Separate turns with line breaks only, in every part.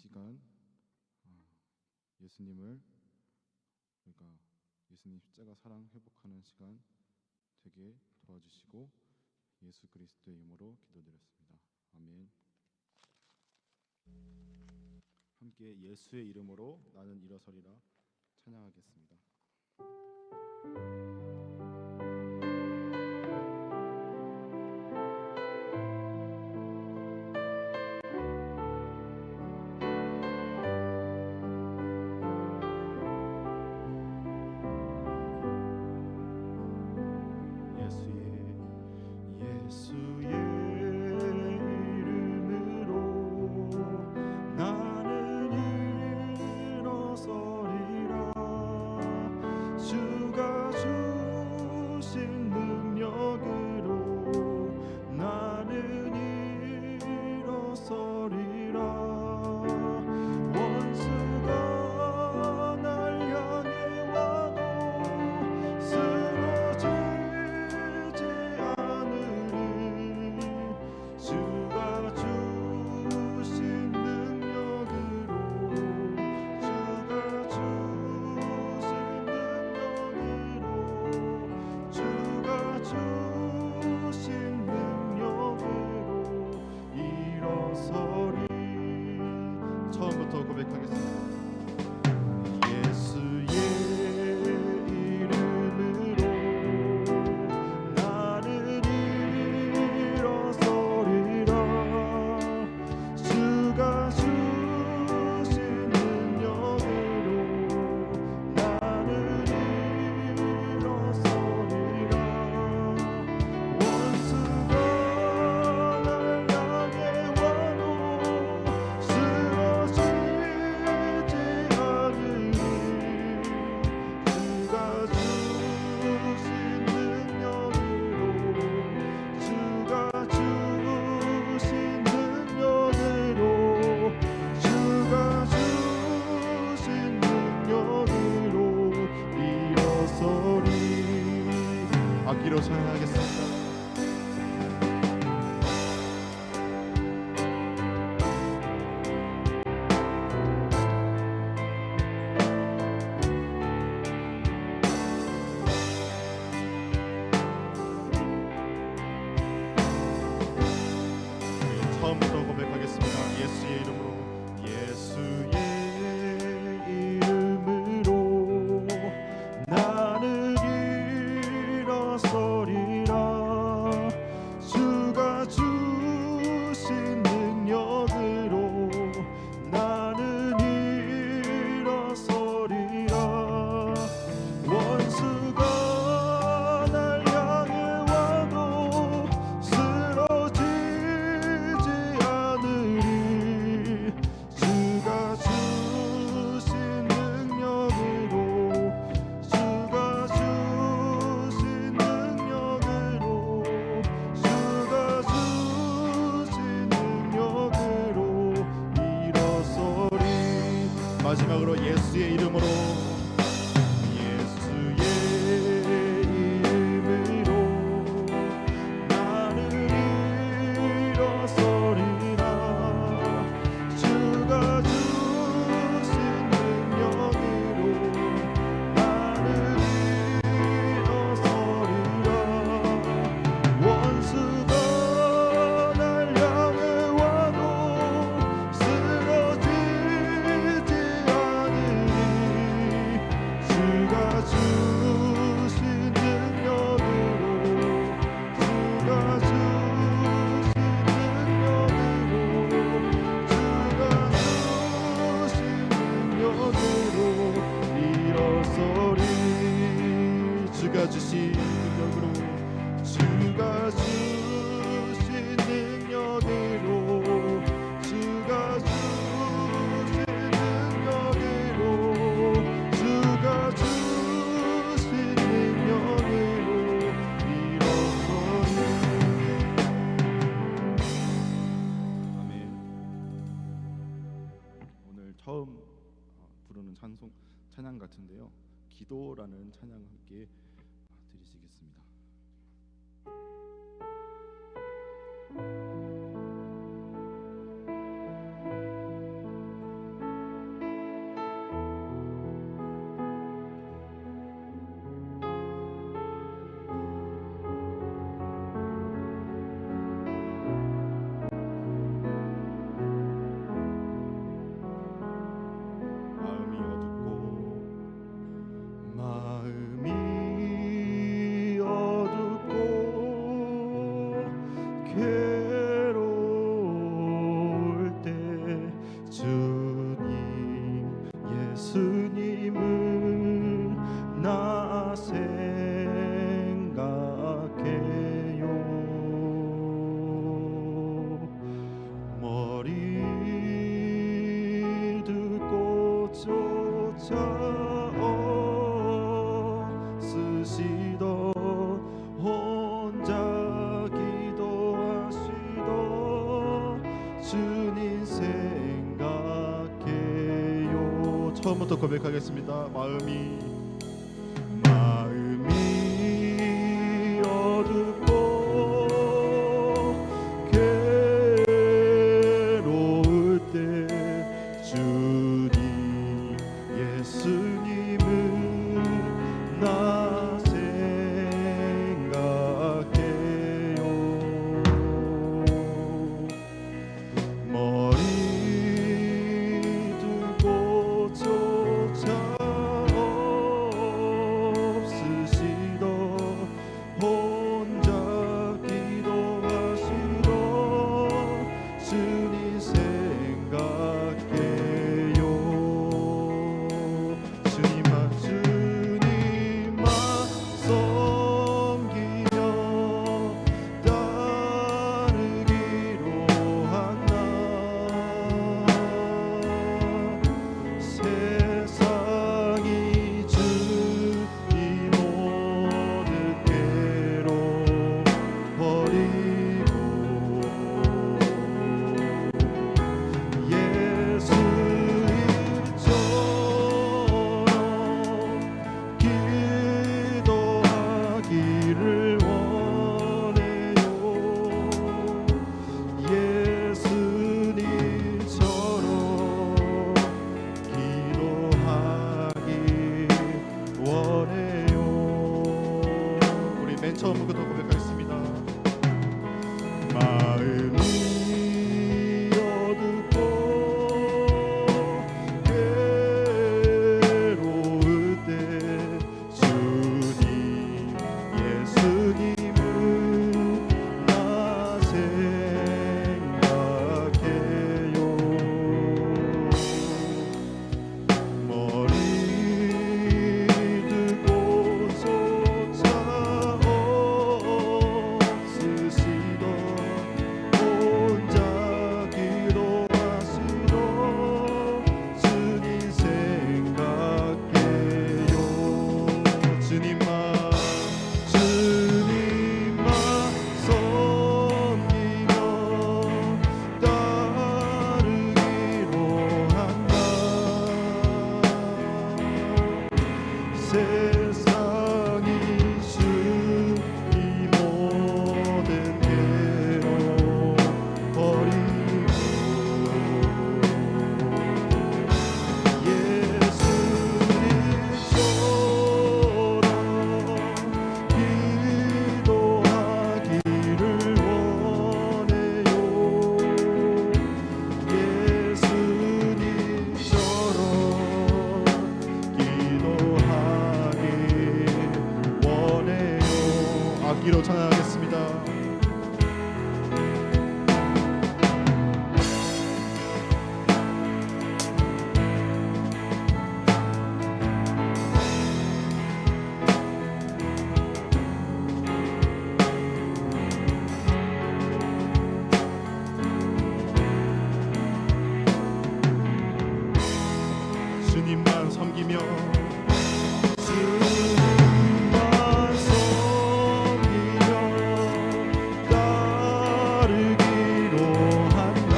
시간 예수님을 우리가 예수님 십자가 사랑 회복하는 시간 되게 도와주시고 예수 그리스도의 이름으로 기도드렸습니다. 아멘. 함께 예수의 이름으로 나는 일어서리라 찬양하겠습니다. 처음부터 고백하겠습니다. 악기로 찬양하겠습니다. 처음부터 고백하겠습니다. 예수의 이름으로 예수의 이름으로 나는 일어서리라. 주가 주신 능력으로 나는 일어서리라. 원수가 날 향해 와도 쓰러지지 않으리. 주가 주신 능력으로 주가 주신 능력으로 주가 주신 능력으로 일어서리. 마지막으로 예수의 이름으로 예수의 이름으로 나는 일어서리라. 주가 주신 능력으로 나는 일어서리라. 원수가 날 향해 와도 쓰러지지 않으리. 주가 주신 능력으로 주가 주신 능력으로 주가 주신 능력으로 일어서리. 주가 주신 능력으로 주가 주신 능력으로 주가 주신 능력으로 주가 주신 능력으로 일어서리. 아멘. 오늘 처음 부르는 찬양 같은데요. 기도라는 찬양 함께 드리시겠습니다. 없으시던 혼자 기도하시던 주님 생각해요. 처음부터 고백하겠습니다. 마음이 어둡고 괴로울 때 주님 예수님은 나 생각해요. 머리 두고 조차 없으시던 혼자 기도하시던 주님 생각해요. 주님만 섬기며 따르기로 한다. 세상이 주니 모든 괴로 버리고 예수 기도하기를 원해요. 예수님처럼 기도하기 원해요. 우리 맨 처음부터 고백하겠습니다. 마음이 어둡고 괴로울 때 주님 예수님은 나 생각해요. 머리 두고 조차 없으시던 혼자 기도하시던 주님 생각해요. 주님만 섬기며 따르기로 한다. 세상이 주니 모든 괴로 버리고 예수님처럼 기도하기를 원해요. 예수님처럼 기도하기 원해요. 악기로 찬양하겠습니다. 주님만 섬기며 따르기로 한다.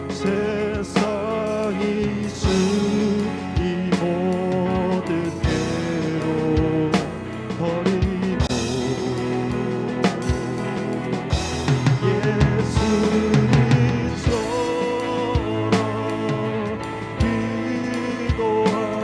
세상이 주니 모든 괴로 버리고 예수님처럼 기도하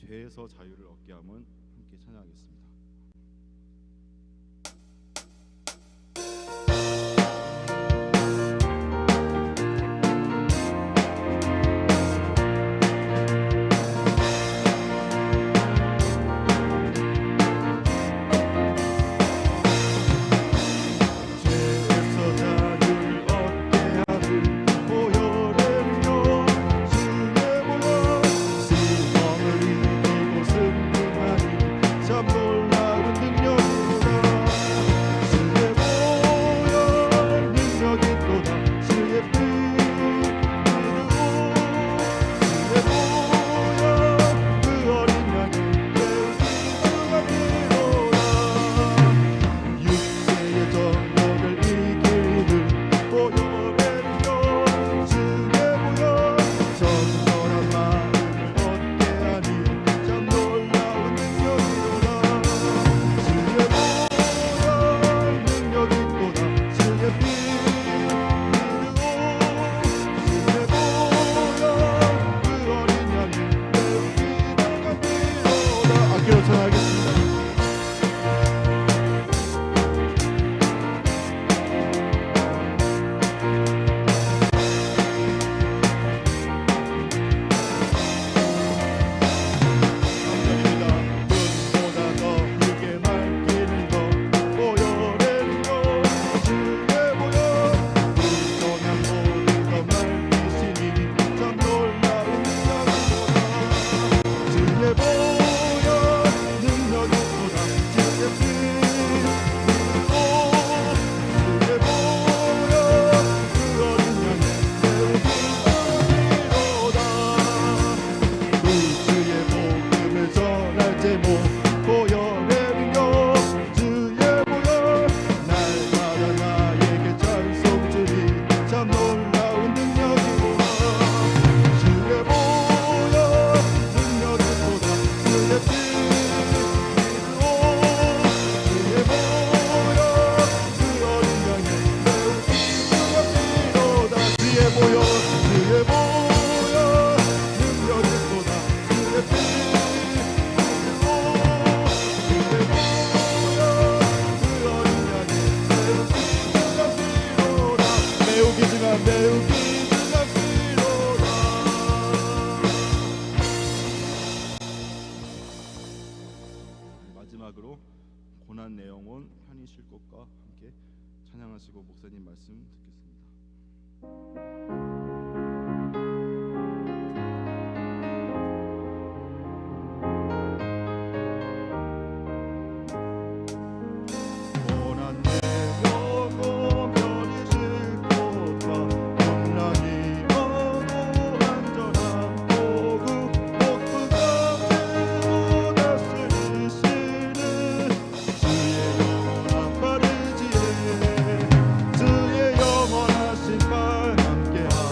죄에서 자유를 얻게 함은 함께 찬양하겠습니다. 마지막으로 고난 내 영혼 편히 쉴 것과 함께 찬양하시고 목사님 말씀 듣겠습니다. 주의 영원하신 발 함께하리.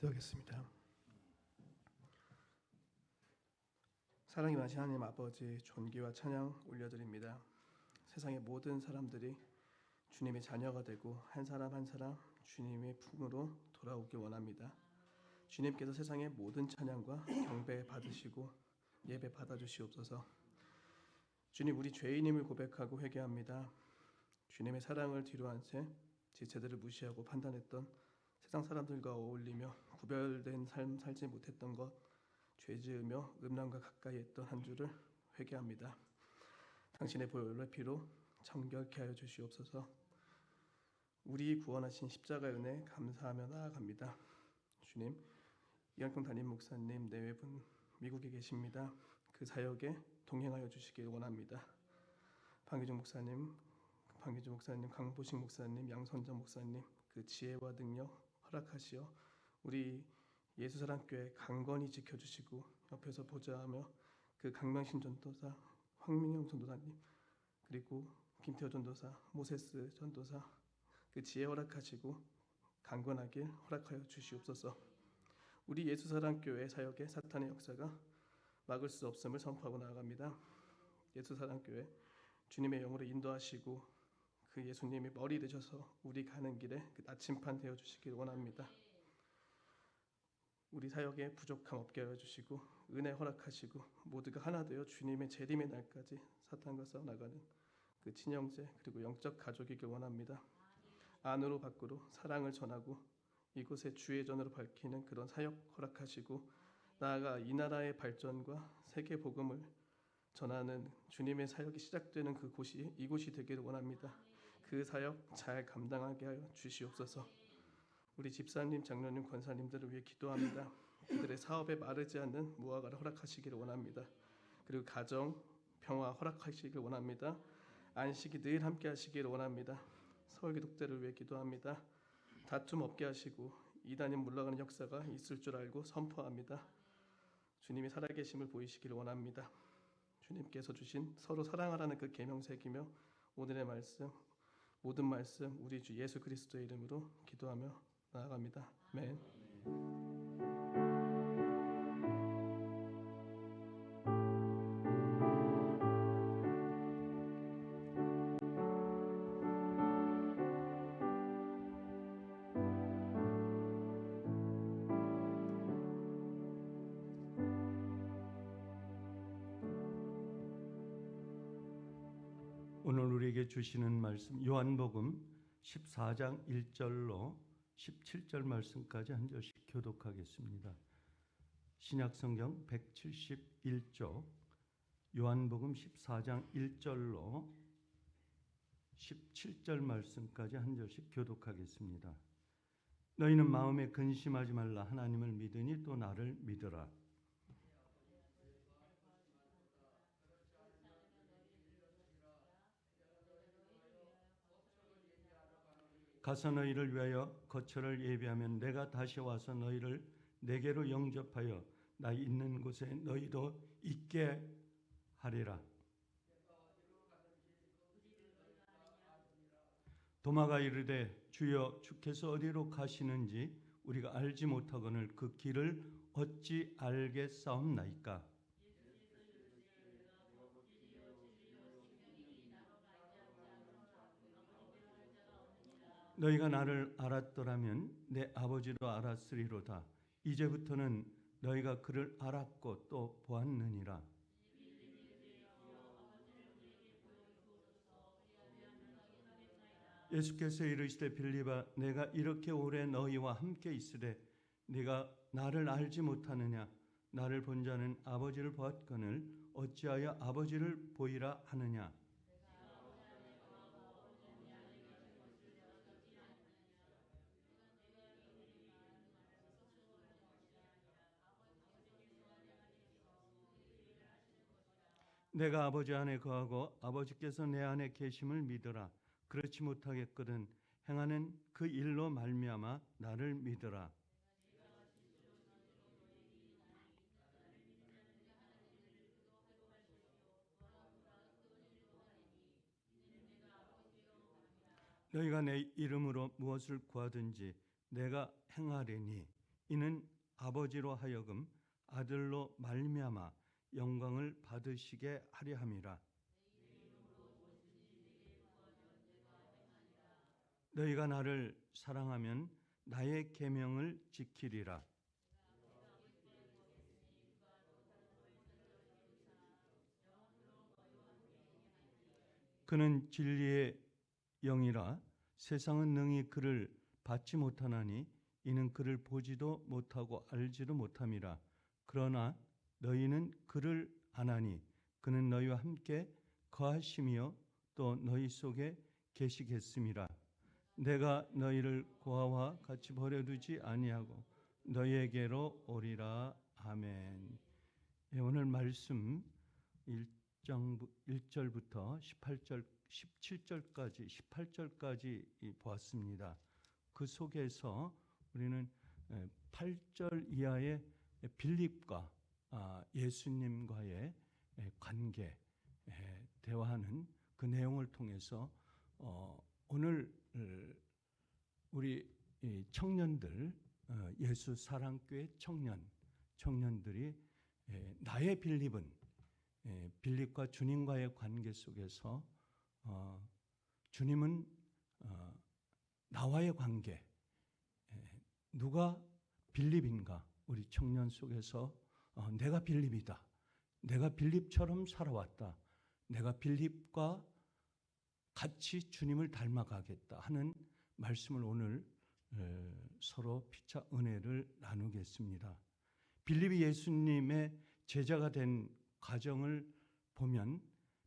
기도하겠습니다. 사랑이 많으신 하나님 아버지, 존귀와 찬양 올려드립니다. 세상의 모든 사람들이 주님의 자녀가 되고 한 사람 한 사람 주님의 품으로 돌아오길 원합니다. 주님께서 세상의 모든 찬양과 경배 받으시고 예배 받아주시옵소서. 주님, 우리 죄인임을 고백하고 회개합니다. 주님의 사랑을 뒤로한 채 지체들을 무시하고 판단했던 세상 사람들과 어울리며 구별된 삶 살지 못했던 것, 죄 지으며 음란과 가까이 했던 한 주를 회개합니다. 당신의 보혈의 피로 정결케 하여 주시옵소서. 우리 구원하신 십자가의 은혜 감사하며 나아갑니다. 주님, 이한평 담임 목사님 내외분 미국에 계십니다. 그 사역에 동행하여 주시길 원합니다. 방기중 목사님, 강보식 목사님, 양선정 목사님 그 지혜와 능력 허락하시어 우리 예수사랑교회 강건히 지켜주시고 옆에서 보좌하며 그 강명신 전도사, 황민영 전도사님 그리고 김태호 전도사, 모세스 전도사 그 지혜 허락하시고 강건하길 허락하여 주시옵소서. 우리 예수사랑교회 사역의 사탄의 역사가 막을 수 없음을 선포하고 나아갑니다. 예수사랑교회 주님의 영으로 인도하시고 그 예수님이 머리 되셔서 우리 가는 길에 그 나침판 되어 주시길 원합니다. 우리 사역에 부족함 없게 하여 주시고 은혜 허락하시고 모두가 하나 되어 주님의 재림의 날까지 사탄과 싸워 나가는 그 친형제 그리고 영적 가족이길 원합니다. 안으로 밖으로 사랑을 전하고 이곳에 주의 전으로 밝히는 그런 사역 허락하시고 나아가 이 나라의 발전과 세계 복음을 전하는 주님의 사역이 시작되는 그곳이 이곳이 되기를 원합니다. 그 사역 잘 감당하게 하여 주시옵소서. 우리 집사님, 장로님, 권사님들을 위해 기도합니다. 그들의 사업에 마르지 않는 무화과를 허락하시기를 원합니다. 그리고 가정, 평화 허락하시기를 원합니다. 안식이 늘 함께 하시기를 원합니다. 서울기독대를 위해 기도합니다. 다툼 없게 하시고 이단이 물러가는 역사가 있을 줄 알고 선포합니다. 주님이 살아계심을 보이시기를 원합니다. 주님께서 주신 서로 사랑하라는 그 계명 새기며 오늘의 말씀, 모든 말씀 우리 주 예수 그리스도의 이름으로 기도하며 나아갑니다. 아멘.
오늘 우리에게 주시는 말씀 요한복음 14장 1절로 17절 말씀까지 한 절씩 교독하겠습니다. 신약성경 171쪽 요한복음 14장 1절로 17절 말씀까지 한 절씩 교독하겠습니다. 너희는 마음에 근심하지 말라. 하나님을 믿으니 또 나를 믿으라. 가서 너희를 위하여 거처를 예비하면 내가 다시 와서 너희를 내게로 영접하여 나 있는 곳에 너희도 있게 하리라. 도마가 이르되 주여 주께서 어디로 가시는지 우리가 알지 못하거늘 그 길을 어찌 알겠사옵나이까. 너희가 나를 알았더라면 내 아버지도 알았으리로다. 이제부터는 너희가 그를 알았고 또 보았느니라. 예수께서 이르시되 빌립아 내가 이렇게 오래 너희와 함께 있으되 네가 나를 알지 못하느냐. 나를 본 자는 아버지를 보았거늘 어찌하여 아버지를 보이라 하느냐. 내가 아버지 안에 거하고 아버지께서 내 안에 계심을 믿으라. 그렇지 못하겠거든 행하는 그 일로 말미암아 나를 믿으라. 너희가 내 이름으로 무엇을 구하든지 내가 행하리니 이는 아버지로 하여금 아들로 말미암아 영광을 받으시게 하려 함이라. 너희가 나를 사랑하면 나의 계명을 지키리라. 그는 진리의 영이라 세상은 능히 그를 받지 못하나니 이는 그를 보지도 못하고 알지도 못함이라. 그러나 너희는 그를 아나니 그는 너희와 함께 거하심이요 또 너희 속에 계시겠음이라. 내가 너희를 고아와 같이 버려두지 아니하고 너희에게로 오리라. 아멘. 예, 오늘 말씀 1절부터 17절까지 18절까지 보았습니다. 그 속에서 우리는 8절 이하의 빌립과 예수님과의 관계, 대화하는 그 내용을 통해서 오늘 우리 청년들, 예수 사랑교회 청년들이 나의 빌립은 빌립과 주님과의 관계 속에서 주님은 나와의 관계, 누가 빌립인가? 우리 청년 속에서 내가 빌립이다. 내가 빌립처럼 살아왔다. 내가 빌립과 같이 주님을 닮아가겠다 하는 말씀을 오늘 서로 피차 은혜를 나누겠습니다. 빌립이 예수님의 제자가 된 과정을 보면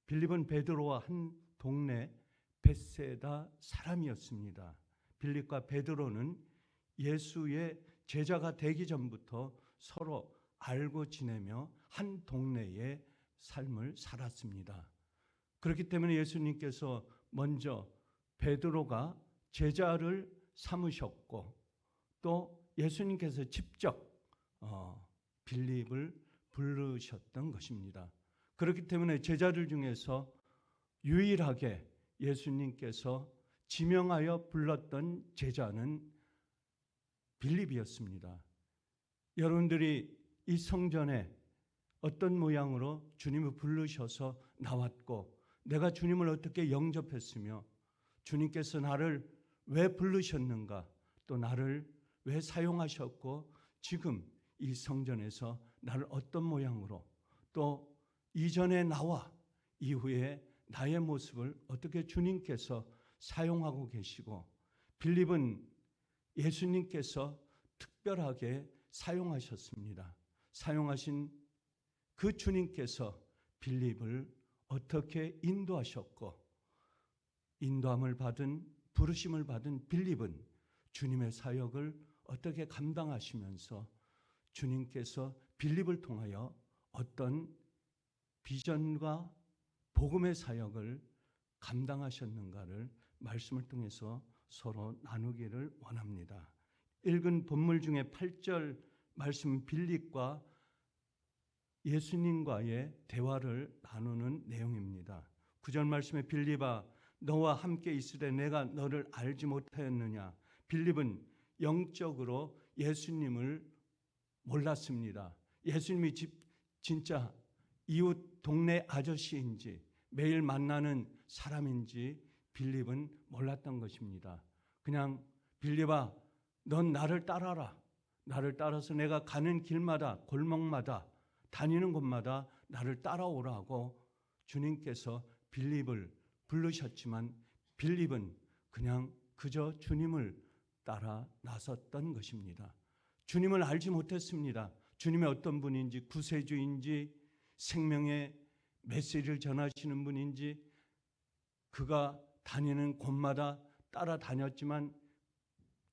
빌립은 베드로와 한 동네 벳세다 사람이었습니다. 빌립과 베드로는 예수의 제자가 되기 전부터 서로 알고 지내며 한 동네의 삶을 살았습니다. 그렇기 때문에 예수님께서 먼저 베드로가 제자를 삼으셨고 또 예수님께서 직접 빌립을 부르셨던 것입니다. 그렇기 때문에 제자들 중에서 유일하게 예수님께서 지명하여 불렀던 제자는 빌립이었습니다. 여러분들이 이 성전에 어떤 모양으로 주님을 부르셔서 나왔고 내가 주님을 어떻게 영접했으며 주님께서 나를 왜 부르셨는가, 또 나를 왜 사용하셨고 지금 이 성전에서 나를 어떤 모양으로 또 이전에 나와 이후에 나의 모습을 어떻게 주님께서 사용하고 계시고 빌립은 예수님께서 특별하게 사용하셨습니다. 사용하신 그 주님께서 빌립을 어떻게 인도하셨고 인도함을 받은 부르심을 받은 빌립은 주님의 사역을 어떻게 감당하시면서 주님께서 빌립을 통하여 어떤 비전과 복음의 사역을 감당하셨는가를 말씀을 통해서 서로 나누기를 원합니다. 읽은 본문 중에 8절 말씀 빌립과 예수님과의 대화를 나누는 내용입니다. 9절 말씀에 빌립아 너와 함께 있으되 내가 너를 알지 못하였느냐. 빌립은 영적으로 예수님을 몰랐습니다. 예수님이 진짜 이웃 동네 아저씨인지 매일 만나는 사람인지 빌립은 몰랐던 것입니다. 그냥 빌립아 넌 나를 따라라. 나를 따라서 내가 가는 길마다 골목마다 다니는 곳마다 나를 따라오라고 주님께서 빌립을 부르셨지만 빌립은 그냥 그저 주님을 따라 나섰던 것입니다. 주님을 알지 못했습니다. 주님이 어떤 분인지, 구세주인지, 생명의 메시지를 전하시는 분인지, 그가 다니는 곳마다 따라다녔지만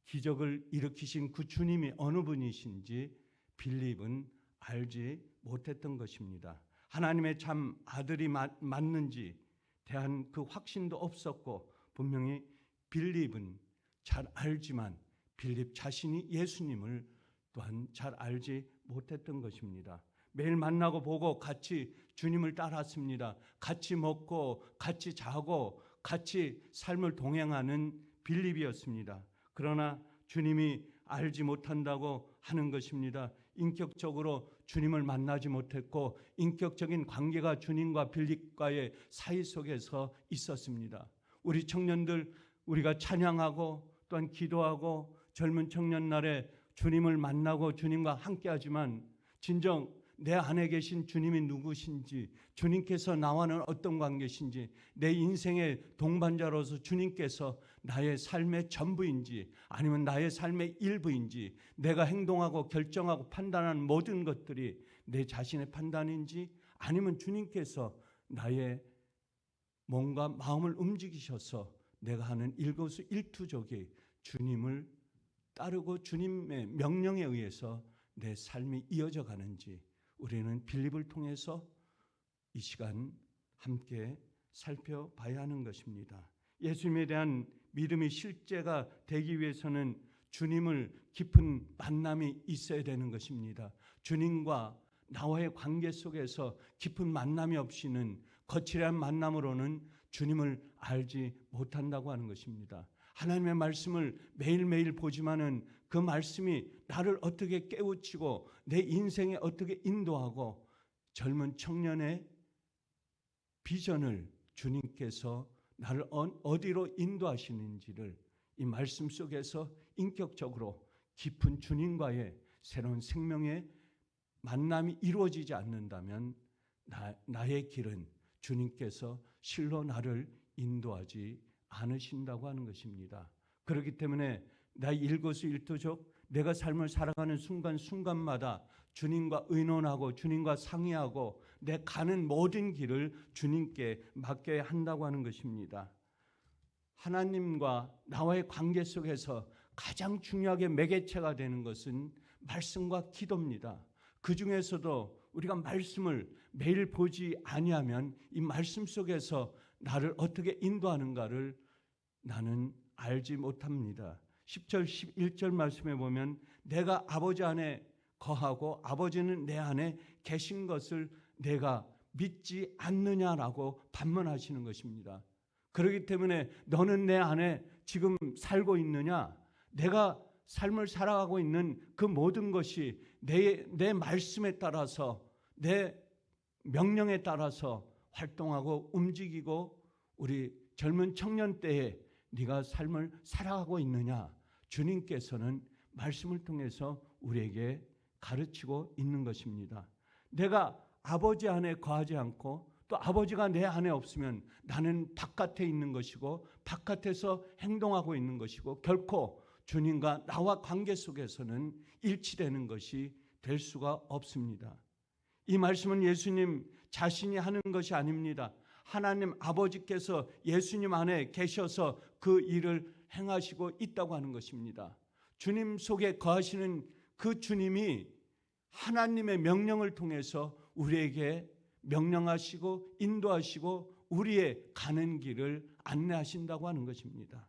기적을 일으키신 그 주님이 어느 분이신지 빌립은 알지 못했던 것입니다. 하나님의 참 아들이 맞는지 대한 그 확신도 없었고 분명히 빌립은 잘 알지만 빌립 자신이 예수님을 또한 잘 알지 못했던 것입니다. 매일 만나고 보고 같이 주님을 따랐습니다. 같이 먹고 같이 자고 같이 삶을 동행하는 빌립이었습니다. 그러나 주님이 알지 못한다고 하는 것입니다. 인격적으로 주님을 만나지 못했고 인격적인 관계가 주님과 빌립과의 사이 속에서 있었습니다. 우리 청년들, 우리가 찬양하고 또한 기도하고 젊은 청년 날에 주님을 만나고 주님과 함께하지만 진정 내 안에 계신 주님이 누구신지, 주님께서 나와는 어떤 관계신지, 내 인생의 동반자로서 주님께서 나의 삶의 전부인지 아니면 나의 삶의 일부인지, 내가 행동하고 결정하고 판단하는 모든 것들이 내 자신의 판단인지 아니면 주님께서 나의 몸과 마음을 움직이셔서 내가 하는 일거수일투족이 주님을 따르고 주님의 명령에 의해서 내 삶이 이어져 가는지 우리는 빌립을 통해서 이 시간 함께 살펴봐야 하는 것입니다. 예수님에 대한 믿음이 실제가 되기 위해서는 주님을 깊은 만남이 있어야 되는 것입니다. 주님과 나와의 관계 속에서 깊은 만남이 없이는, 거칠한 만남으로는 주님을 알지 못한다고 하는 것입니다. 하나님의 말씀을 매일매일 보지만은 그 말씀이 나를 어떻게 깨우치고 내 인생에 어떻게 인도하고 젊은 청년의 비전을 주님께서 나를 어디로 인도하시는지를 이 말씀 속에서 인격적으로 깊은 주님과의 새로운 생명의 만남이 이루어지지 않는다면 나의 길은 주님께서 실로 나를 인도하지 않으신다고 하는 것입니다. 그렇기 때문에 나의 일거수일투족, 내가 삶을 살아가는 순간순간마다 주님과 의논하고 주님과 상의하고 내 가는 모든 길을 주님께 맡겨야 한다고 하는 것입니다. 하나님과 나와의 관계 속에서 가장 중요하게 매개체가 되는 것은 말씀과 기도입니다. 그 중에서도 우리가 말씀을 매일 보지 아니하면 이 말씀 속에서 나를 어떻게 인도하는가를 나는 알지 못합니다. 10절 11절 말씀에 보면 내가 아버지 안에 거하고 아버지는 내 안에 계신 것을 내가 믿지 않느냐라고 반문하시는 것입니다. 그렇기 때문에 너는 내 안에 지금 살고 있느냐? 내가 삶을 살아가고 있는 그 모든 것이 내 말씀에 따라서, 내 명령에 따라서 활동하고 움직이고 우리 젊은 청년 때에 네가 삶을 살아가고 있느냐? 주님께서는 말씀을 통해서 우리에게 가르치고 있는 것입니다. 내가 아버지 안에 거하지 않고 또 아버지가 내 안에 없으면 나는 바깥에 있는 것이고 바깥에서 행동하고 있는 것이고 결코 주님과 나와 관계 속에서는 일치되는 것이 될 수가 없습니다. 이 말씀은 예수님 자신이 하는 것이 아닙니다. 하나님 아버지께서 예수님 안에 계셔서 그 일을 행하시고 있다고 하는 것입니다. 주님 속에 거하시는 그 주님이 하나님의 명령을 통해서 우리에게 명령하시고 인도하시고 우리의 가는 길을 안내하신다고 하는 것입니다.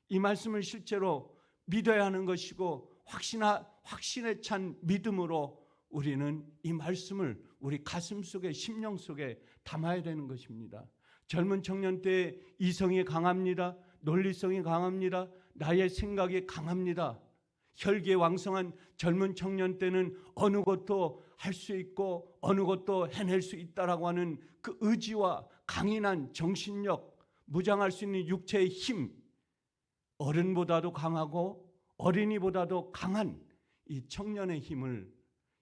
이 말씀을 실제로 믿어야 하는 것이고 확신에 찬 믿음으로 우리는 이 말씀을 우리 가슴 속에, 심령 속에 담아야 되는 것입니다. 젊은 청년 때에 이성이 강합니다. 논리성이 강합니다. 나의 생각이 강합니다. 혈기왕성한 젊은 청년 때는 어느 것도 할 수 있고 어느 것도 해낼 수 있다라고 하는 그 의지와 강인한 정신력, 무장할 수 있는 육체의 힘, 어른보다도 강하고 어린이보다도 강한 이 청년의 힘을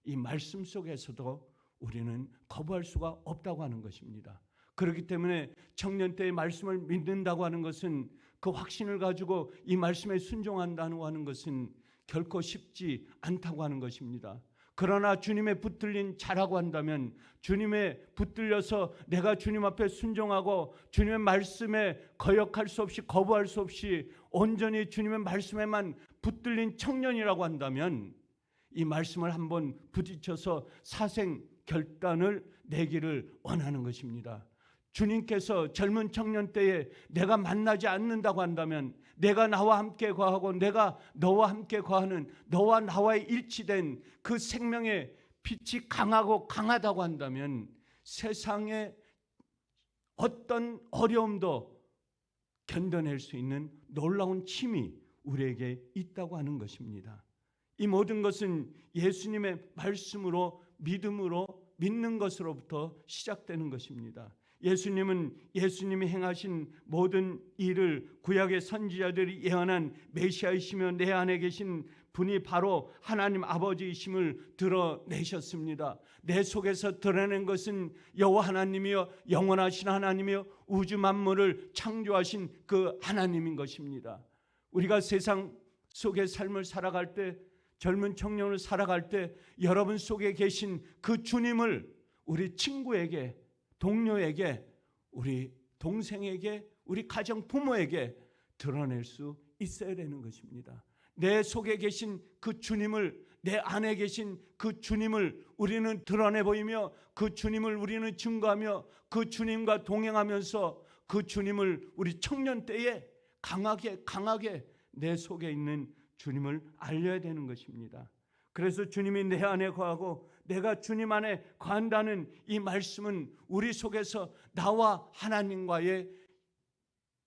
이 말씀 속에서도 우리는 거부할 수가 없다고 하는 것입니다. 그렇기 때문에 청년 때의 말씀을 믿는다고 하는 것은, 그 확신을 가지고 이 말씀에 순종한다고 하는 것은 결코 쉽지 않다고 하는 것입니다. 그러나 주님의 붙들린 자라고 한다면, 주님의 붙들려서 내가 주님 앞에 순종하고 주님의 말씀에 거역할 수 없이, 거부할 수 없이 온전히 주님의 말씀에만 붙들린 청년이라고 한다면 이 말씀을 한번 부딪혀서 사생 결단을 내기를 원하는 것입니다. 주님께서 젊은 청년 때에 내가 만나지 않는다고 한다면, 내가 나와 함께 거하고 내가 너와 함께 거하는, 너와 나와의 일치된 그 생명의 빛이 강하고 강하다고 한다면 세상의 어떤 어려움도 견뎌낼 수 있는 놀라운 힘이 우리에게 있다고 하는 것입니다. 이 모든 것은 예수님의 말씀으로 믿음으로 믿는 것으로부터 시작되는 것입니다. 예수님이 행하신 모든 일을 구약의 선지자들이 예언한 메시아이시며 내 안에 계신 분이 바로 하나님 아버지이심을 드러내셨습니다. 내 속에서 드러낸 것은 여호와 하나님이여 영원하신 하나님이여 우주 만물을 창조하신 그 하나님인 것입니다. 우리가 세상 속의 삶을 살아갈 때, 젊은 청년을 살아갈 때 여러분 속에 계신 그 주님을 우리 친구에게, 동료에게, 우리 동생에게, 우리 가정 부모에게 드러낼 수 있어야 되는 것입니다. 내 속에 계신 그 주님을, 내 안에 계신 그 주님을 우리는 드러내 보이며 그 주님을 우리는 증거하며 그 주님과 동행하면서 그 주님을 우리 청년 때에 강하게 내 속에 있는 주님을 알려야 되는 것입니다. 그래서 주님이 내 안에 거하고 내가 주님 안에 거한다는 이 말씀은 우리 속에서 나와 하나님과의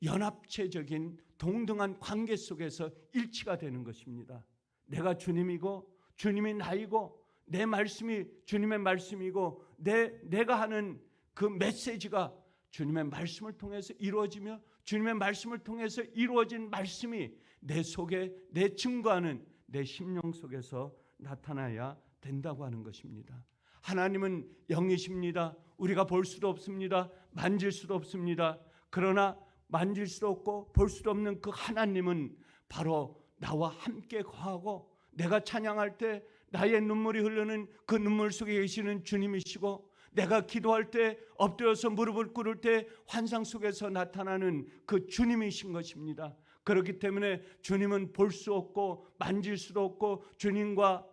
연합체적인 동등한 관계 속에서 일치가 되는 것입니다. 내가 주님이고 주님이 나이고 내 말씀이 주님의 말씀이고 내가 하는 그 메시지가 주님의 말씀을 통해서 이루어지며 주님의 말씀을 통해서 이루어진 말씀이 내 속에 내 증거하는 내 심령 속에서 나타나야 된다고 하는 것입니다. 하나님은 영이십니다. 우리가 볼 수도 없습니다. 만질 수도 없습니다. 그러나 만질 수도 없고 볼 수도 없는 그 하나님은 바로 나와 함께 거하고 내가 찬양할 때 나의 눈물이 흐르는 그 눈물 속에 계시는 주님이시고 내가 기도할 때 엎드려서 무릎을 꿇을 때 환상 속에서 나타나는 그 주님이신 것입니다. 그렇기 때문에 주님은 볼 수 없고 만질 수도 없고 주님과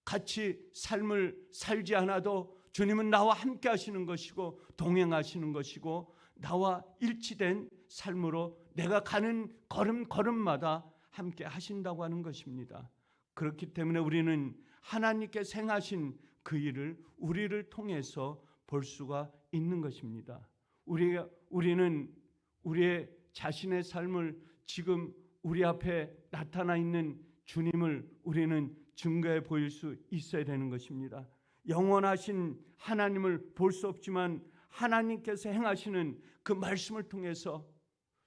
같이 삶을 살지 않아도 주님은 나와 함께 하시는 것이고 동행하시는 것이고 나와 일치된 삶으로 내가 가는 걸음마다 함께 하신다고 하는 것입니다. 그렇기 때문에 우리는 하나님께서 행하신 그 일을 우리를 통해서 볼 수가 있는 것입니다. 우리는 우리의 자신의 삶을 지금 우리 앞에 나타나 있는 주님을 우리는 증거해 보일 수 있어야 되는 것입니다. 영원하신 하나님을 볼 수 없지만 하나님께서 행하시는 그 말씀을 통해서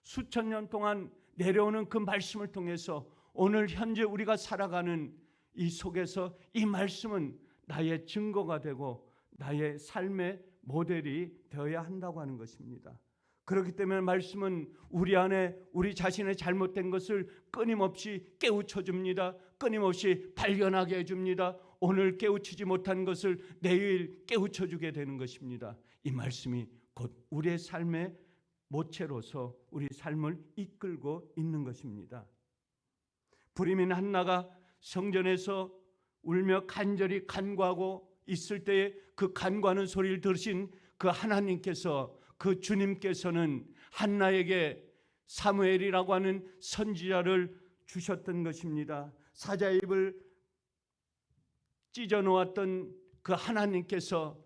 수천 년 동안 내려오는 그 말씀을 통해서 오늘 현재 우리가 살아가는 이 속에서 이 말씀은 나의 증거가 되고 나의 삶의 모델이 되어야 한다고 하는 것입니다. 그렇기 때문에 말씀은 우리 안에 우리 자신의 잘못된 것을 끊임없이 깨우쳐 줍니다. 끊임없이 발견하게 해줍니다. 오늘 깨우치지 못한 것을 내일 깨우쳐 주게 되는 것입니다. 이 말씀이 곧 우리의 삶의 모체로서 우리 삶을 이끌고 있는 것입니다. 불임인 한나가 성전에서 울며 간절히 간구하고 있을 때에 그 간구하는 소리를 들으신 그 하나님께서 그 주님께서는 한나에게 사무엘이라고 하는 선지자를 주셨던 것입니다. 사자의 입을 찢어 놓았던 그 하나님께서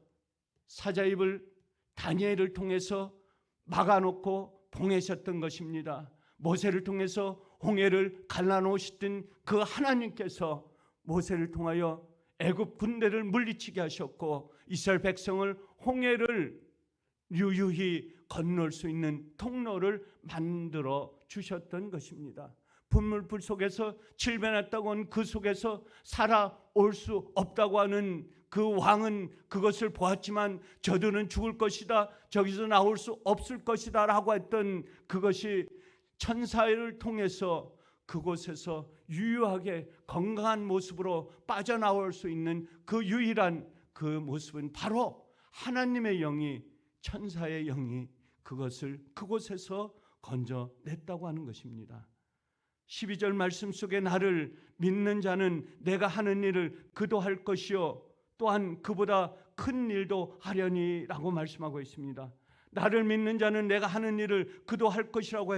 사자의 입을 다니엘을 통해서 막아놓고 보내셨던 것입니다. 모세를 통해서 홍해를 갈라놓으셨던 그 하나님께서 모세를 통하여 애굽 군대를 물리치게 하셨고 이스라엘 백성을 홍해를 유유히 건널 수 있는 통로를 만들어 주셨던 것입니다. 분물불 속에서 칠변했다고 하는 그 속에서 살아올 수 없다고 하는 그 왕은 그것을 보았지만 저들은 죽을 것이다, 저기서 나올 수 없을 것이다 라고 했던 그것이 천사를 통해서 그곳에서 유효하게 건강한 모습으로 빠져나올 수 있는 그 유일한 그 모습은 바로 하나님의 영이, 천사의 영이 그것을 그곳에서 건져냈다고 하는 것입니다. 12절 말씀 속에 나를 믿는 자는 내가 하는 일을 그도 할 것이요 또한 그보다 큰 일도 하려니 라고 말씀하고 있습니다. 나를 믿는 자는 내가 하는 일을 그도 할 것이라고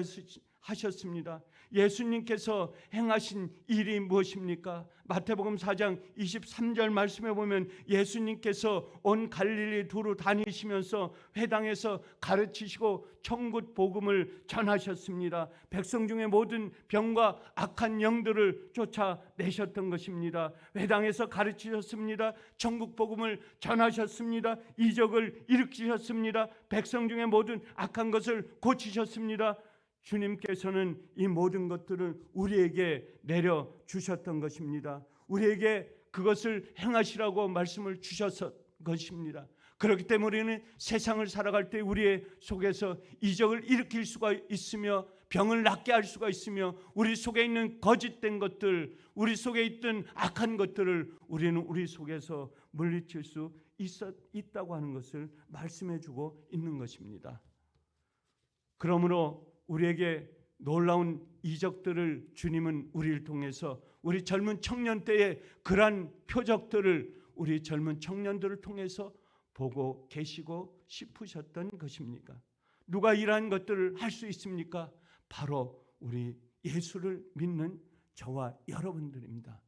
하셨습니다. 예수님께서 행하신 일이 무엇입니까? 마태복음 4장 23절 말씀에 보면 예수님께서 온 갈릴리 두루 다니시면서 회당에서 가르치시고 천국 복음을 전하셨습니다. 백성 중에 모든 병과 악한 영들을 쫓아내셨던 것입니다. 회당에서 가르치셨습니다. 천국 복음을 전하셨습니다. 이적을 일으키셨습니다. 백성 중에 모든 악한 것을 고치셨습니다. 주님께서는 이 모든 것들을 우리에게 내려주셨던 것입니다. 우리에게 그것을 행하시라고 말씀을 주셨던 것입니다. 그렇기 때문에 우리는 세상을 살아갈 때 우리의 속에서 이적을 일으킬 수가 있으며 병을 낫게 할 수가 있으며 우리 속에 있는 거짓된 것들, 우리 속에 있던 악한 것들을 우리는 우리 속에서 물리칠 수 있다고 하는 것을 말씀해 주고 있는 것입니다. 그러므로 우리에게 놀라운 이적들을 주님은 우리를 통해서 우리 젊은 청년 때의 그러한 표적들을 우리 젊은 청년들을 통해서 보고 계시고 싶으셨던 것입니까? 누가 이러한 것들을 할 수 있습니까? 바로 우리 예수를 믿는 저와 여러분들입니다.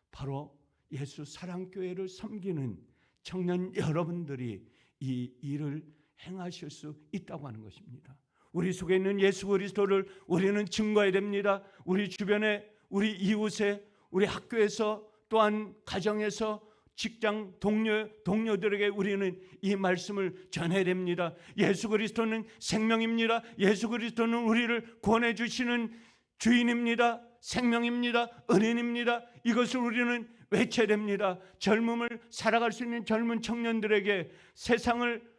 바로 예수 사랑교회를 섬기는 청년 여러분들이 이 일을 행하실 수 있다고 하는 것입니다. 우리 속에 있는 예수 그리스도를 우리는 증거해야 됩니다. 우리 주변에, 우리 이웃에, 우리 학교에서, 또한 가정에서, 직장 동료들에게 우리는 이 말씀을 전해야 됩니다. 예수 그리스도는 생명입니다. 예수 그리스도는 우리를 구원해 주시는 주인입니다. 생명입니다. 은인입니다. 이것을 우리는 외쳐야 됩니다. 젊음을 살아갈 수 있는 젊은 청년들에게, 세상을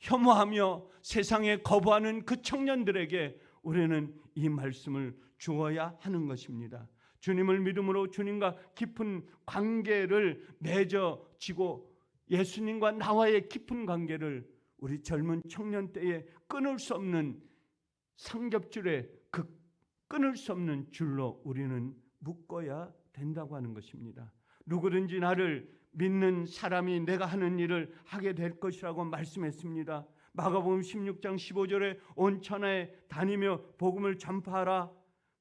혐오하며 세상에 거부하는 그 청년들에게 우리는 이 말씀을 주어야 하는 것입니다. 주님을 믿음으로 주님과 깊은 관계를 맺어지고 예수님과 나와의 깊은 관계를 우리 젊은 청년 때에 끊을 수 없는 삼겹줄에 그 끊을 수 없는 줄로 우리는 묶어야 된다고 하는 것입니다. 누구든지 나를 믿는 사람이 내가 하는 일을 하게 될 것이라고 말씀했습니다. 마가복음 16장 15절에 온 천하에 다니며 복음을 전파하라.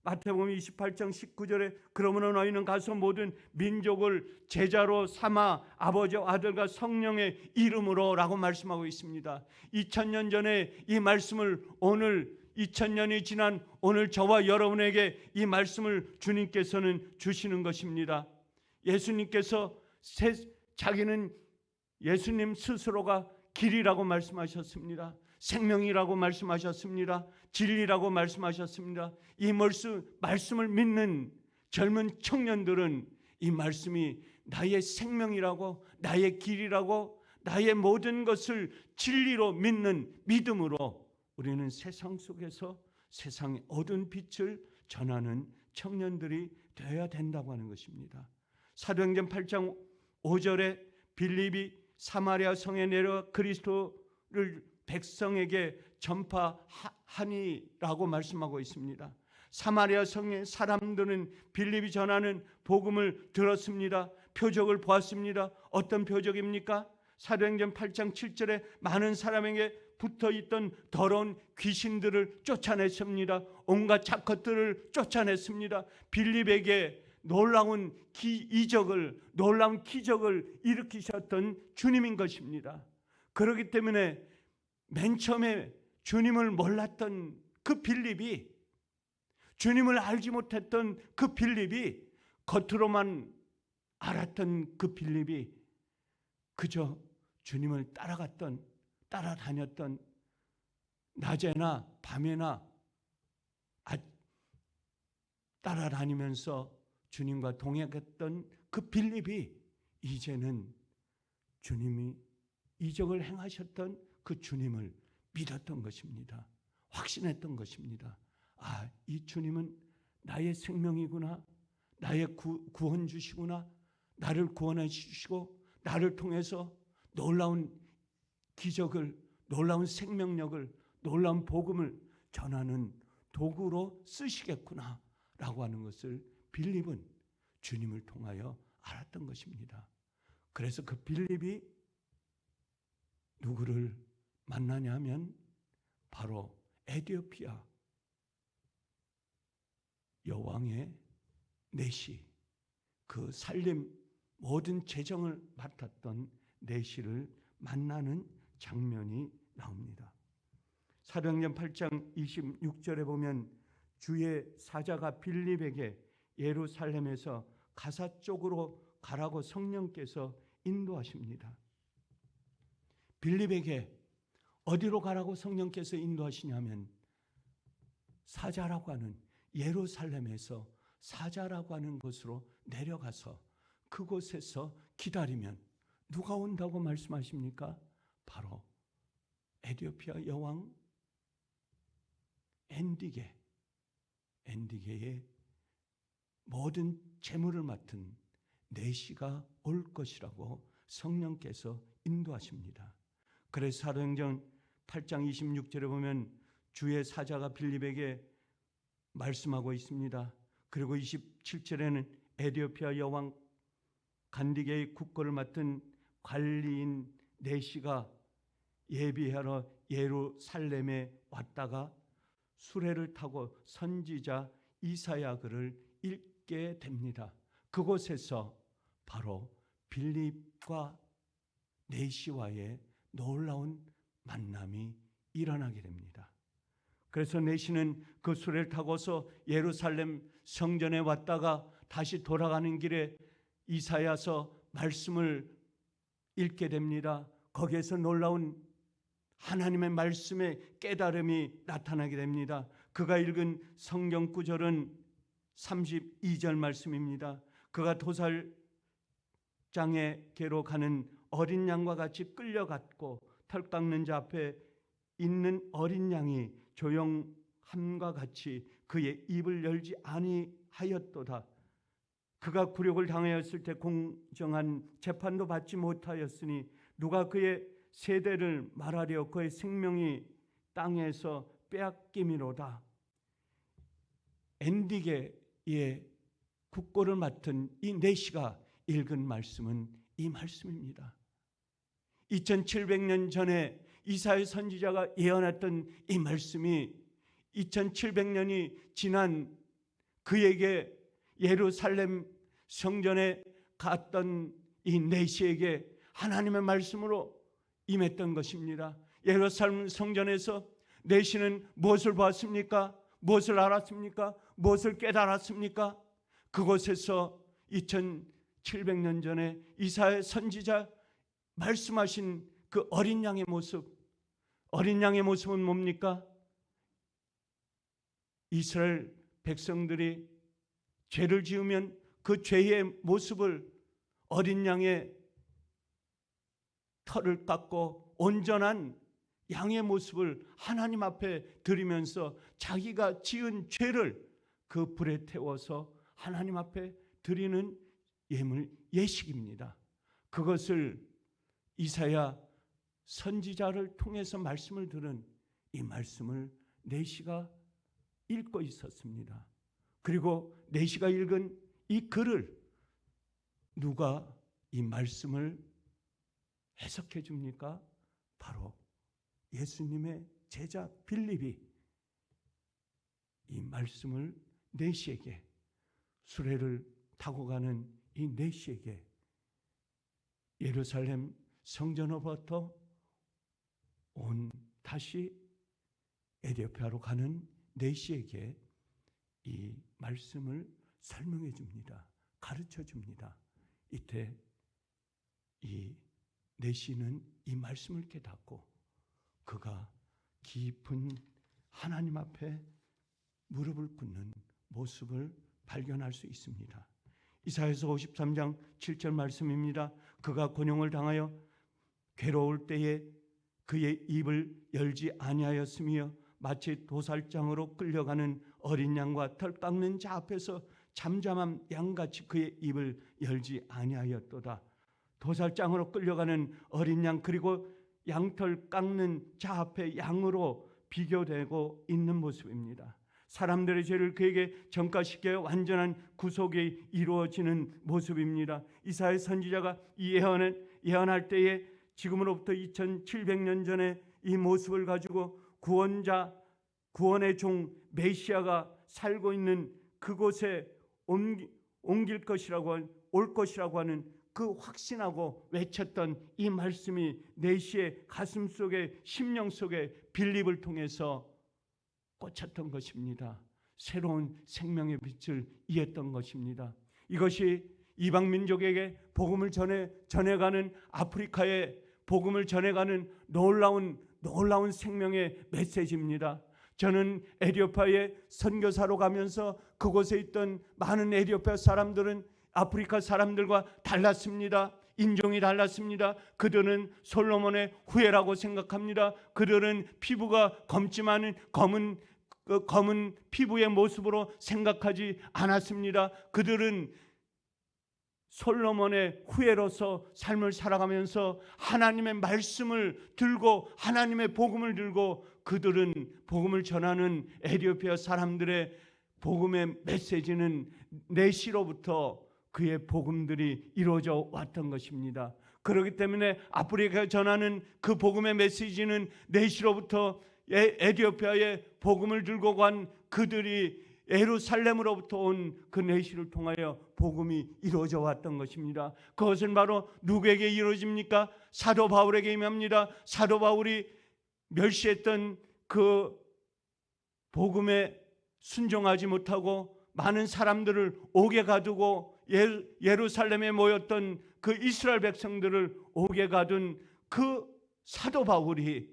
마태복음 28장 19절에 그러므로 너희는 가서 모든 민족을 제자로 삼아 아버지와 아들과 성령의 이름으로 라고 말씀하고 있습니다. 2000년 전에 이 말씀을 오늘 2000년이 지난 오늘 저와 여러분에게 이 말씀을 주님께서는 주시는 것입니다. 예수님께서 자기는 예수님 스스로가 길이라고 말씀하셨습니다. 생명이라고 말씀하셨습니다. 진리라고 말씀하셨습니다. 이 말씀을 믿는 젊은 청년들은 이 말씀이 나의 생명이라고, 나의 길이라고, 나의 모든 것을 진리로 믿는 믿음으로 우리는 세상 속에서 세상의 어두운 빛을 전하는 청년들이 되어야 된다고 하는 것입니다. 사도행전 8장 5절에 빌립이 사마리아 성에 내려 그리스도를 백성에게 전파하니라고 말씀하고 있습니다. 사마리아 성의 사람들은 빌립이 전하는 복음을 들었습니다. 표적을 보았습니다. 어떤 표적입니까? 사도행전 8장 7절에 많은 사람에게 붙어있던 더러운 귀신들을 쫓아냈습니다. 온갖 착것들을 쫓아냈습니다. 빌립에게 놀라운 놀라운 기적을 일으키셨던 주님인 것입니다. 그렇기 때문에 맨 처음에 주님을 몰랐던 그 빌립이, 주님을 알지 못했던 그 빌립이, 겉으로만 알았던 그 빌립이 그저 주님을 따라다녔던 낮에나 밤에나 따라다니면서 주님과 동행했던 그 빌립이 이제는 주님이 이적을 행하셨던 그 주님을 믿었던 것입니다. 확신했던 것입니다. 아, 이 주님은 나의 생명이구나, 나의 구원주시구나, 나를 구원해 주시고 나를 통해서 놀라운 기적을, 놀라운 생명력을, 놀라운 복음을 전하는 도구로 쓰시겠구나 라고 하는 것을 빌립은 주님을 통하여 알았던 것입니다. 그래서 그 빌립이 누구를 만나냐 하면 바로 에티오피아 여왕의 내시, 그 살림 모든 재정을 맡았던 내시를 만나는 장면이 나옵니다. 사도행전 8장 26절에 보면 주의 사자가 빌립에게 예루살렘에서 가사 쪽으로 가라고 성령께서 인도하십니다. 빌립에게 어디로 가라고 성령께서 인도하시냐면 사자라고 하는, 예루살렘에서 사자라고 하는 곳으로 내려가서 그곳에서 기다리면 누가 온다고 말씀하십니까? 바로 에티오피아 여왕 엔디게의 모든 재물을 맡은 내시가 올 것이라고 성령께서 인도하십니다. 그래서 사도행전 8장 26절에 보면 주의 사자가 빌립에게 말씀하고 있습니다. 그리고 27절에는 에티오피아 여왕 간디게의 국거를 맡은 관리인 내시가 예비하러 예루살렘에 왔다가 수레를 타고 선지자 이사야 글을 읽게 됩니다. 그곳에서 바로 빌립과 내시와의 놀라운 만남이 일어나게 됩니다. 그래서 내시는 그 수레를 타고서 예루살렘 성전에 왔다가 다시 돌아가는 길에 이사야서 말씀을 읽게 됩니다. 거기에서 놀라운 하나님의 말씀의 깨달음이 나타나게 됩니다. 그가 읽은 성경 구절은 32절 말씀입니다. 그가 도살장에게로 가는 어린 양과 같이 끌려갔고 털 깎는 자 앞에 있는 어린 양이 조용함과 같이 그의 입을 열지 아니하였도다. 그가 굴욕을 당하였을 때 공정한 재판도 받지 못하였으니 누가 그의 세대를 말하려 그의 생명이 땅에서 빼앗김이로다. 엔디게의 국고를 맡은 이 내시가 읽은 말씀은 이 말씀입니다. 2700년 전에 이사야 선지자가 예언했던 이 말씀이 2700년이 지난 그에게 예루살렘 성전에 갔던 이 내시에게 하나님의 말씀으로 임했던 것입니다. 예루살렘 성전에서 내시는 무엇을 보았습니까? 무엇을 알았습니까? 무엇을 깨달았습니까? 그곳에서 2700년 전에 이사야 선지자 말씀하신 그 어린 양의 모습, 어린 양의 모습은 뭡니까? 이스라엘 백성들이 죄를 지으면 그 죄의 모습을 어린 양의 털을 깎고 온전한 양의 모습을 하나님 앞에 드리면서 자기가 지은 죄를 그 불에 태워서 하나님 앞에 드리는 예물, 예식입니다. 그것을 이사야 선지자를 통해서 말씀을 들은 이 말씀을 내시가 읽고 있었습니다. 그리고 내시가 읽은 이 글을 누가 이 말씀을 해석해 줍니까? 바로 예수님의 제자 빌립이 이 말씀을 내시에게, 수레를 타고 가는 이 내시에게 예루살렘 성전으로부터 온 다시 에티오피아로 가는 내시에게 이 말씀을 설명해 줍니다. 가르쳐 줍니다. 이때 이 내시는 이 말씀을 깨닫고 그가 깊은 하나님 앞에 무릎을 꿇는 모습을 발견할 수 있습니다. 이사야서 53장 7절 말씀입니다. 그가 곤용을 당하여 괴로울 때에 그의 입을 열지 아니하였으며 마치 도살장으로 끌려가는 어린 양과 털 깎는 자 앞에서 잠잠한 양같이 그의 입을 열지 아니하였도다. 도살장으로 끌려가는 어린 양, 그리고 양털 깎는 자 앞에 양으로 비교되고 있는 모습입니다. 사람들의 죄를 그에게 전가시켜 완전한 구속이 이루어지는 모습입니다. 이사야 선지자가 이 예언을 예언할 때에 지금으로부터 2700년 전에 이 모습을 가지고 구원자, 구원의 종 메시아가 살고 있는 그곳에 옮길 것이라고 올 것이라고 하는 그 확신하고 외쳤던 이 말씀이 내시의 가슴 속에 심령 속에 빌립을 통해서 꽂혔던 것입니다. 새로운 생명의 빛을 이했던 것입니다. 이것이 이방 민족에게 복음을 전해가는 아프리카에 복음을 전해가는 놀라운 생명의 메시지입니다. 저는 에티오피아에 선교사로 가면서 그곳에 있던 많은 에티오피아 사람들은 아프리카 사람들과 달랐습니다. 인종이 달랐습니다. 그들은 솔로몬의 후예라고 생각합니다. 그들은 피부가 검지만은 검은 피부의 모습으로 생각하지 않았습니다. 그들은 솔로몬의 후예로서 삶을 살아가면서 하나님의 말씀을 들고 하나님의 복음을 들고 그들은 복음을 전하는 에티오피아 사람들의 복음의 메시지는 내시로부터 그의 복음들이 이루어져 왔던 것입니다. 그렇기 때문에 아프리카에 전하는 그 복음의 메시지는 내시로부터 에티오피아에 복음을 들고 간 그들이 예루살렘으로부터 온 그 내시를 통하여 복음이 이루어져 왔던 것입니다. 그것은 바로 누구에게 이루어집니까? 사도 바울에게 임합니다. 사도 바울이 멸시했던 그 복음에 순종하지 못하고 많은 사람들을 옥에 가두고 예루살렘에 모였던 그 이스라엘 백성들을 옥에 가둔 그 사도 바울이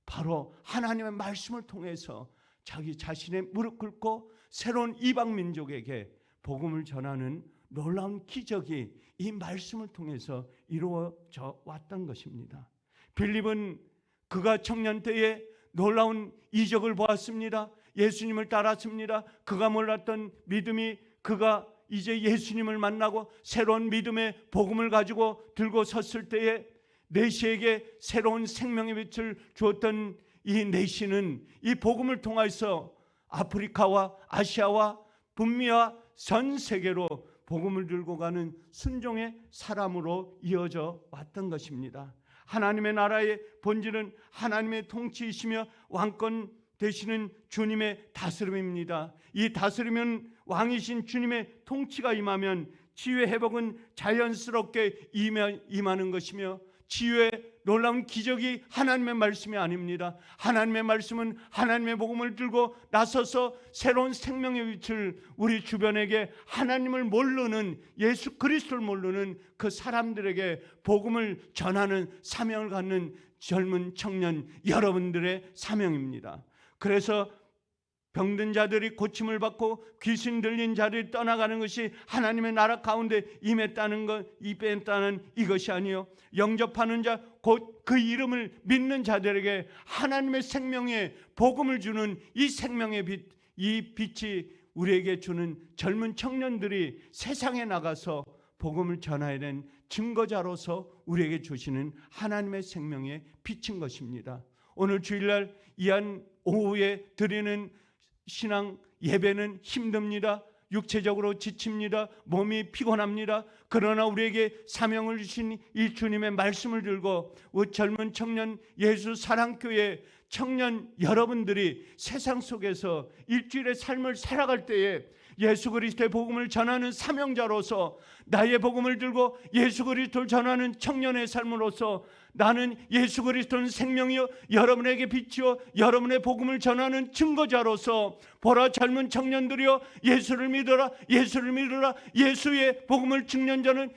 바로 하나님의 말씀을 통해서 자기 자신의 무릎 꿇고 새로운 이방 민족에게 복음을 전하는 놀라운 기적이 이 말씀을 통해서 이루어져 왔던 것입니다. 빌립은 그가 청년 때에 놀라운 이적을 보았습니다. 예수님을 따랐습니다. 그가 몰랐던 믿음이 그가 이제 예수님을 만나고 새로운 믿음의 복음을 가지고 들고 섰을 때에 내시에게 새로운 생명의 빛을 주었던 이 내시는 이 복음을 통해서 아프리카와 아시아와 북미와 전 세계로 복음을 들고 가는 순종의 사람으로 이어져 왔던 것입니다. 하나님의 나라의 본질은 하나님의 통치이시며 왕권 되시는 주님의 다스림입니다. 이 다스림은 왕이신 주님의 통치가 임하면 치유의 회복은 자연스럽게 임하는 것이며 치유의 놀라운 기적이 하나님의 말씀이 아닙니다. 하나님의 말씀은 하나님의 복음을 들고 나서서 새로운 생명의 빛을 우리 주변에게 하나님을 모르는 예수 그리스도를 모르는 그 사람들에게 복음을 전하는 사명을 갖는 젊은 청년 여러분들의 사명입니다. 그래서 병든 자들이 고침을 받고 귀신 들린 자들이 떠나가는 것이 하나님의 나라 가운데 임했다는 이것이 아니요 영접하는 자 곧 그 이름을 믿는 자들에게 하나님의 생명의 복음을 주는 이 생명의 빛, 이 빛이 우리에게 주는 젊은 청년들이 세상에 나가서 복음을 전해야 되는 증거자로서 우리에게 주시는 하나님의 생명의 빛인 것입니다. 오늘 주일날 이한 오후에 드리는 신앙 예배는 힘듭니다. 육체적으로 지칩니다. 몸이 피곤합니다. 그러나 우리에게 사명을 주신 이 주님의 말씀을 들고 우리 젊은 청년 예수 사랑교회 청년 여러분들이 세상 속에서 일주일의 삶을 살아갈 때에 예수 그리스도의 복음을 전하는 사명자로서 나의 복음을 들고 예수 그리스도를 전하는 청년의 삶으로서 나는 예수 그리스도는 생명이요 여러분에게 빛이요 여러분의 복음을 전하는 증거자로서 보라 젊은 청년들이여 예수를 믿어라 예수를 믿어라 예수의 복음을 증언 자는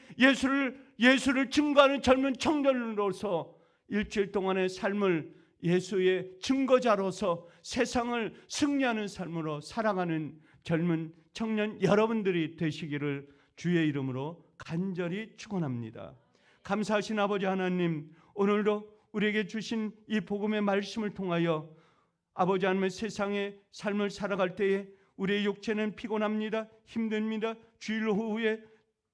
예수를 증거하는 젊은 청년으로서 일주일 동안의 삶을 예수의 증거자로서 세상을 승리하는 삶으로 살아가는 젊은 청년 여러분들이 되시기를 주의 이름으로 간절히 축원합니다. 감사하신 아버지 하나님, 오늘도 우리에게 주신 이 복음의 말씀을 통하여 아버지 하나님의 세상의 삶을 살아갈 때에 우리의 육체는 피곤합니다. 힘듭니다. 주일 오후에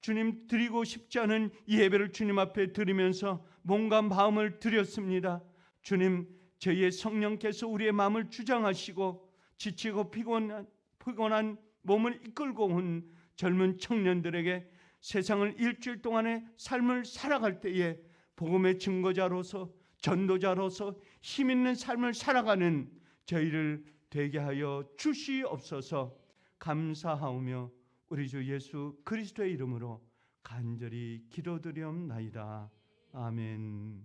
주님 드리고 싶지 않은 이 예배를 주님 앞에 드리면서 몸과 마음을 드렸습니다. 주님, 저희의 성령께서 우리의 마음을 주장하시고 지치고 피곤한 몸을 이끌고 온 젊은 청년들에게 세상을 일주일 동안의 삶을 살아갈 때에 복음의 증거자로서 전도자로서 힘있는 삶을 살아가는 저희를 되게 하여 주시옵소서. 감사하오며 우리 주 예수 그리스도의 이름으로 간절히 기도드리옵나이다. 아멘.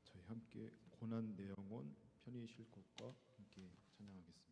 저희 함께 고난 내 영혼 편히 쉴 곳과 함께 찬양하겠습니다.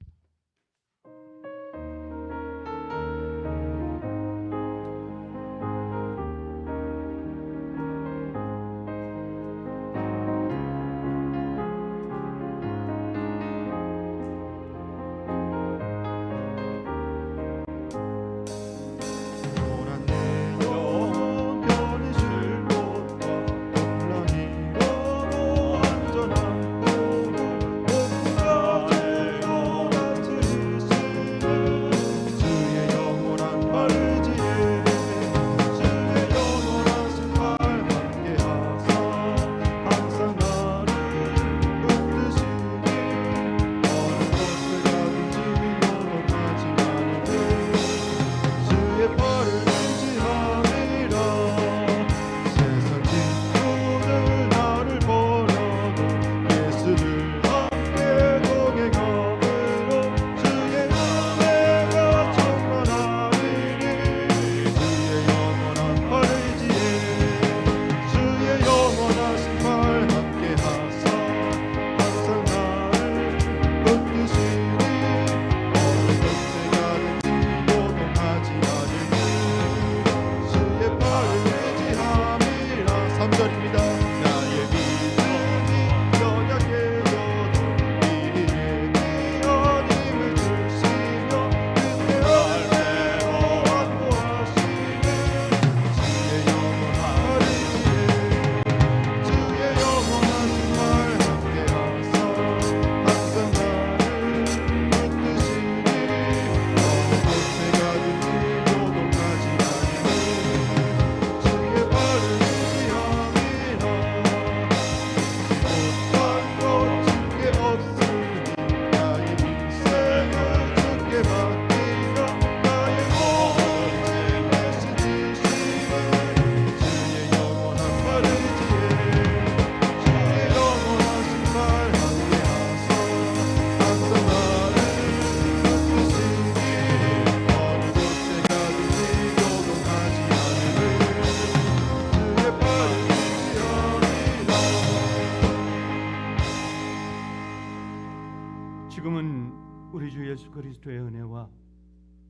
지금은 우리 주 예수 그리스도의 은혜와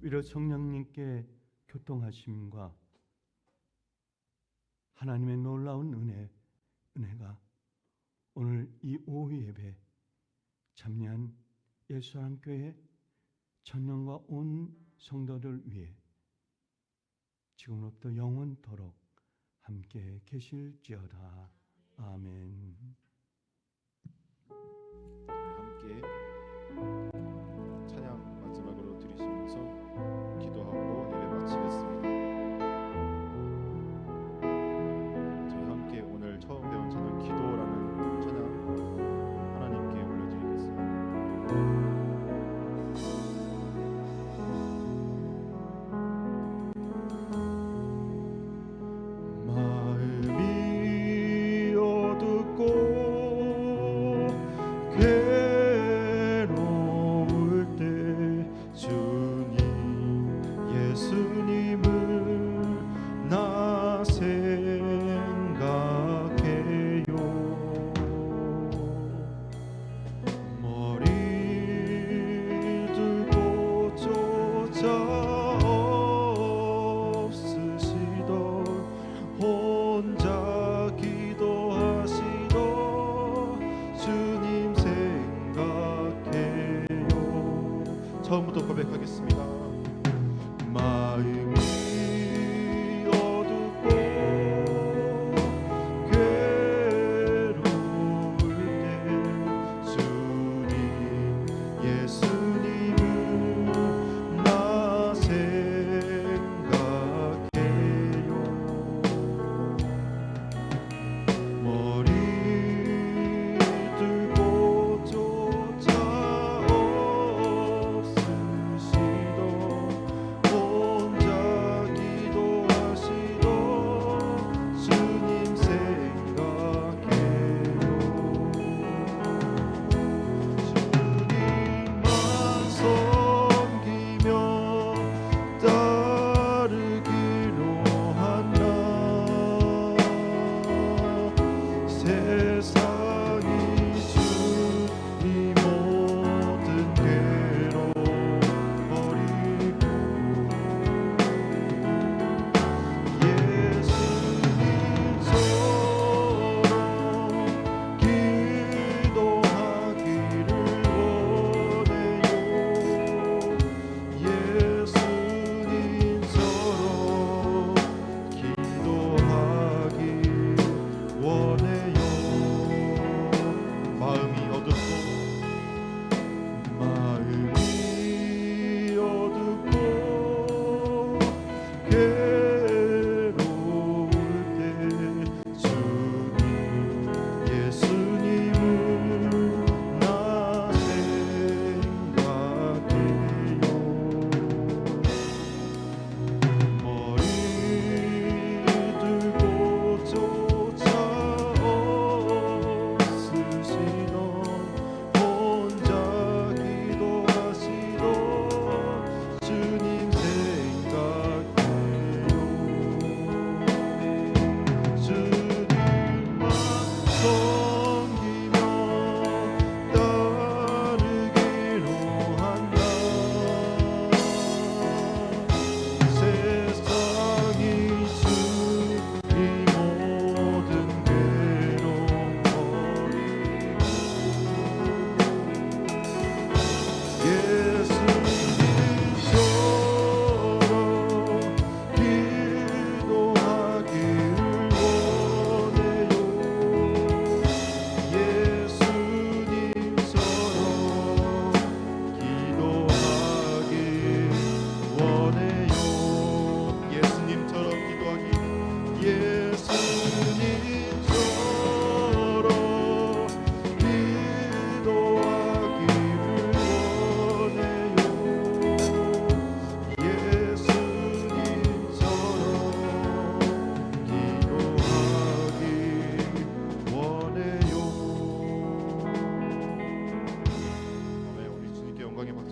위로 성령님께 교통하심과 하나님의 놀라운 은혜가 오늘 이 오후 예배 참여한 예수사랑교회 천년과 온 성도들 위해 지금부터 영원토록 함께 계실지어다. 아멘.
함께 찬양 마지막으로 드리시면서 기도하고 예배 마치겠습니다. 저희 함께 오늘 처음 배운 찬양 기도라는 찬양 하나님께 올려드리겠습니다. 마음이 어둡 세상이 주니 모든 괴로움 버리고 예수님처럼 기도하기를 원해요. 예수님처럼 기도하기 원해요. 마음이 어둡고 괴로울 때 주님 예수님을 나 생각해요. 머리 들고 쫓아오시던 혼자 기도하시던 주님 생각해요. 주님만 섬기며 따르기로 한다. 세상이 주니 모든 괴로움 버리고 예수님처럼 기도하기 예수님처럼 기도하기를 원해요. 예수님처럼 기도하기 원해요. 아멘. 우리 주님께 영광의 박수